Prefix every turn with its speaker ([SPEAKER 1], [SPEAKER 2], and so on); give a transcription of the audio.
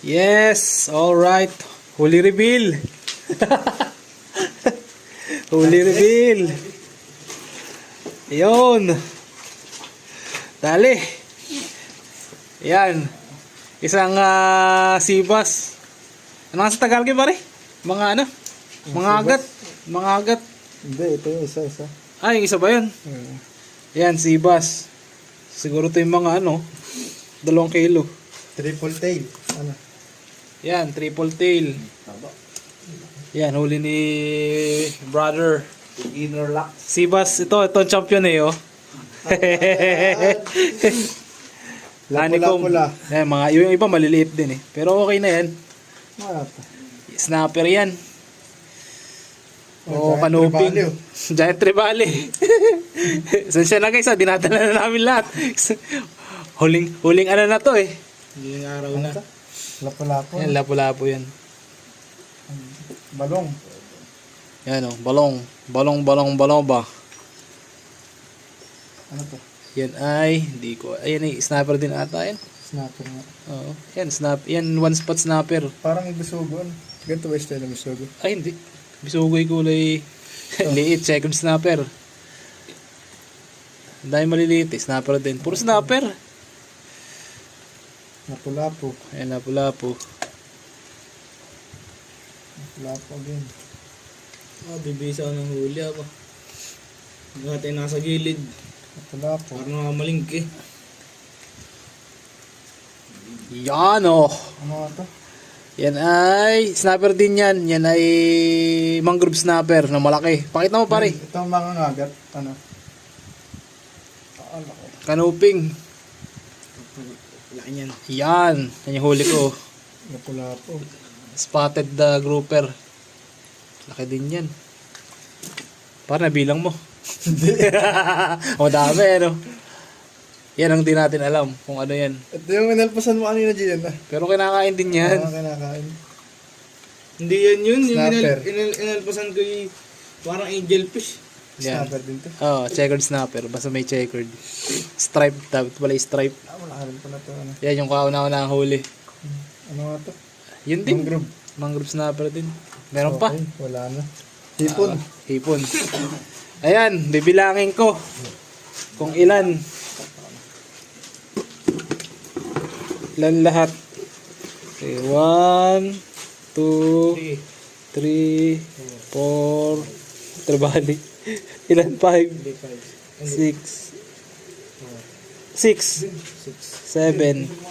[SPEAKER 1] Yes, all right. Huli reveal. Huli reveal. Ayun. Dali. Yan. Isang sibas. Ano nga sa Tagalog yun, pare? Mga ano? Mga agat. Mga agat.
[SPEAKER 2] Hindi, ito yung isa.
[SPEAKER 1] Ah, yung isa ba yun? Yan, sibas. Siguro ito yung mga 2 kilo.
[SPEAKER 2] Triple tail. Ano?
[SPEAKER 1] Yan, triple tail. Yan, huli ni brother.
[SPEAKER 2] Inner lock.
[SPEAKER 1] Sibas, ito ang champion eh, oh. Honeycomb.
[SPEAKER 2] Lapula.
[SPEAKER 1] Yan, yung iba maliliit din eh. Pero okay na yan.
[SPEAKER 2] Malata.
[SPEAKER 1] Snapper yan. O,
[SPEAKER 2] Giant
[SPEAKER 1] kanuping.
[SPEAKER 2] trevally, oh.
[SPEAKER 1] Giant trevally. Saan siya na guys, dinadala na namin lahat. huling ano na to eh. Huling araw na.
[SPEAKER 2] Lapu-lapu.
[SPEAKER 1] Yan, lapu-lapu yan.
[SPEAKER 2] Balong.
[SPEAKER 1] Yan o, balong ba?
[SPEAKER 2] Ano to?
[SPEAKER 1] Yan ay, hindi ko, ayan ay, snapper din ata yan.
[SPEAKER 2] Snapper nga.
[SPEAKER 1] Oo, yan, yan, one spot snapper.
[SPEAKER 2] Parang bisugo. Ganito ba yung style ng bisugo?
[SPEAKER 1] Ay, hindi. Bisugoy kulay, liit, second snapper. Ang dami maliliit eh, snapper din. Puro snapper.
[SPEAKER 2] Lapu-lapu.
[SPEAKER 1] Ayan, lapu-lapu.
[SPEAKER 2] Lapu again.
[SPEAKER 3] Bibisa ng huli ako. Mga tayo nasa gilid.
[SPEAKER 2] Lapu-lapu.
[SPEAKER 3] Parang nakamalingki.
[SPEAKER 1] Yan o.
[SPEAKER 2] Ano nga to?
[SPEAKER 1] Yan ay, snapper din yan. Yan ay mangrove snapper na malaki. Pakita mo pare.
[SPEAKER 2] Ito ang mga ngagat. Ano? Laki.
[SPEAKER 1] Kanuping.
[SPEAKER 3] Laki niyan.
[SPEAKER 1] Yan. Yan yung huli ko.
[SPEAKER 2] Lapu-lapu.
[SPEAKER 1] Spotted grouper. Laki din yan. Para nabilang mo.
[SPEAKER 2] Hindi.
[SPEAKER 1] O dami ano. Yan ang di natin alam kung ano yan.
[SPEAKER 2] Ito yung inalpasan mo kanina dyan na.
[SPEAKER 1] Pero kinakain din yan.
[SPEAKER 2] Ano kinakain?
[SPEAKER 3] Hindi yan yun. Yung
[SPEAKER 2] Snapper.
[SPEAKER 3] inalpasan ko yung parang angelfish.
[SPEAKER 1] Yan.
[SPEAKER 2] Snapper din to.
[SPEAKER 1] Oh, checkered snapper. Basta may checkered. Stripe. Dapat pala yung stripe.
[SPEAKER 2] Wala ka rin pala to. Ano?
[SPEAKER 1] Yan yung kauna-una ang huli.
[SPEAKER 2] Ano nga to?
[SPEAKER 1] Yun din.
[SPEAKER 2] Mangrove.
[SPEAKER 1] Mangrove snapper din. Meron pa.
[SPEAKER 2] Okay, wala na. Hipon.
[SPEAKER 1] Hipon. Ayan, bibilangin ko kung ilan. Ilan lahat. Okay, 1, 2, 3, 4, trabali. Ilan? 5, 6, 6, 7,